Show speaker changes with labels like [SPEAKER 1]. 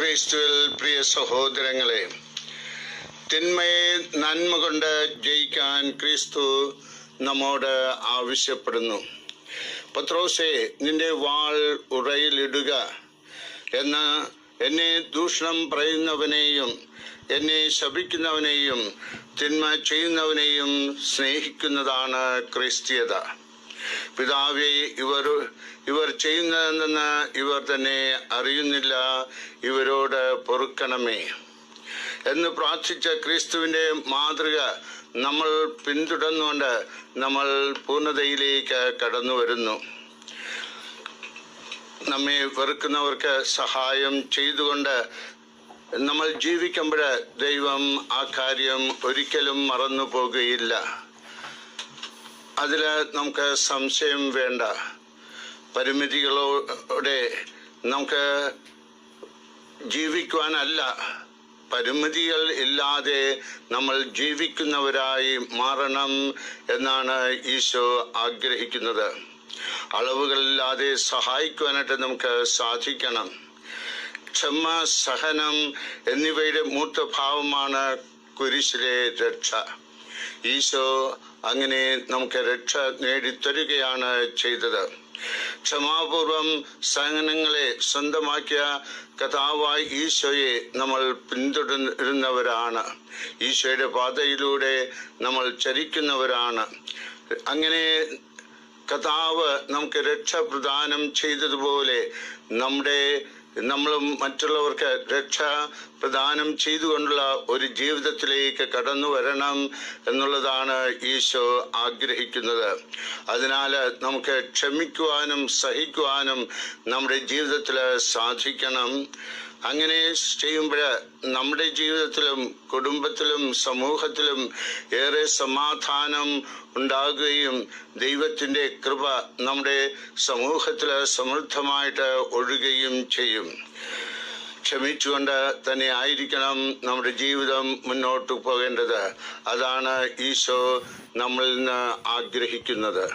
[SPEAKER 1] ക്രിസ്തുവിൽ പ്രിയ സഹോദരങ്ങളെ, തിന്മയെ നന്മ കൊണ്ട് ജയിക്കാൻ ക്രിസ്തു നമ്മോട് ആവശ്യപ്പെടുന്നു. പത്രോസേ, നിന്റെ വാൾ ഉറയിലിടുക എന്ന് എന്നെ ദൂഷണം പറയുന്നവനെയും എന്നെ ശപിക്കുന്നവനെയും തിന്മ ചെയ്യുന്നവനെയും സ്നേഹിക്കുന്നതാണ് ക്രിസ്തീയത. പിതാവേ, ഇവർ ചെയ്യുന്നതെന്ന് ഇവർ തന്നെ അറിയുന്നില്ല, ഇവരോട് പൊറുക്കണമേ എന്ന് പ്രാർത്ഥിച്ച ക്രിസ്തുവിൻ്റെ മാതൃക നമ്മൾ പിന്തുടർന്നുകൊണ്ട് നമ്മൾ പൂർണ്ണതയിലേക്ക് കടന്നു വരുന്നു. നമ്മെ വെറുക്കുന്നവർക്ക് സഹായം ചെയ്തുകൊണ്ട് നമ്മൾ ജീവിക്കുമ്പോൾ ദൈവം ആ കാര്യം ഒരിക്കലും മറന്നു പോകുകയില്ല. അതിൽ നമുക്ക് സംശയം വേണ്ട. പരിമിതികളോടെ നമുക്ക് ജീവിക്കുവാനല്ല, പരിമിതികൾ ഇല്ലാതെ നമ്മൾ ജീവിക്കുന്നവരായി മാറണം എന്നാണ് ഈശോ ആഗ്രഹിക്കുന്നത്. അളവുകളില്ലാതെ സഹായിക്കുവാനായിട്ട് നമുക്ക് സാധിക്കണം. ക്ഷമ, സഹനം എന്നിവയുടെ മൂർത്തഭാവമാണ് കുരിശിലെ രക്ഷ. ഈശോ അങ്ങനെ നമുക്ക് രക്ഷ നേടിത്തരുകയാണ് ചെയ്തത്. ക്ഷമാപൂർവം സഹനങ്ങളെ സ്വന്തമാക്കിയ കർത്താവായ ഈശോയെ നമ്മൾ പിന്തുടരുന്നവരാണ്. ഈശോയുടെ പാതയിലൂടെ നമ്മൾ ചരിക്കുന്നവരാണ്. അങ്ങനെ കർത്താവ് നമുക്ക് രക്ഷ പ്രദാനം ചെയ്തതുപോലെ നമ്മളും മറ്റുള്ളവർക്ക് രക്ഷ പ്രദാനം ചെയ്തുകൊണ്ടുള്ള ഒരു ജീവിതത്തിലേക്ക് കടന്നു വരണം എന്നുള്ളതാണ് ഈശോ ആഗ്രഹിക്കുന്നത്. അതിനാൽ നമുക്ക് ക്ഷമിക്കുവാനും സഹിക്കുവാനും നമ്മുടെ ജീവിതത്തിൽ സാധിക്കണം. അങ്ങനെ ചെയ്യുമ്പോൾ നമ്മുടെ ജീവിതത്തിലും കുടുംബത്തിലും സമൂഹത്തിലും ഏറെ സമാധാനം ഉണ്ടാകുകയും ദൈവത്തിൻ്റെ കൃപ നമ്മുടെ സമൂഹത്തിൽ സമൃദ്ധമായിട്ട് ഒഴുകുകയും ചെയ്യും. ക്ഷമിച്ചുകൊണ്ട് തന്നെ ആയിരിക്കണം നമ്മുടെ ജീവിതം മുന്നോട്ട് പോകേണ്ടത്. അതാണ് ഈശോ നമ്മളിൽ നിന്ന് ആഗ്രഹിക്കുന്നത്.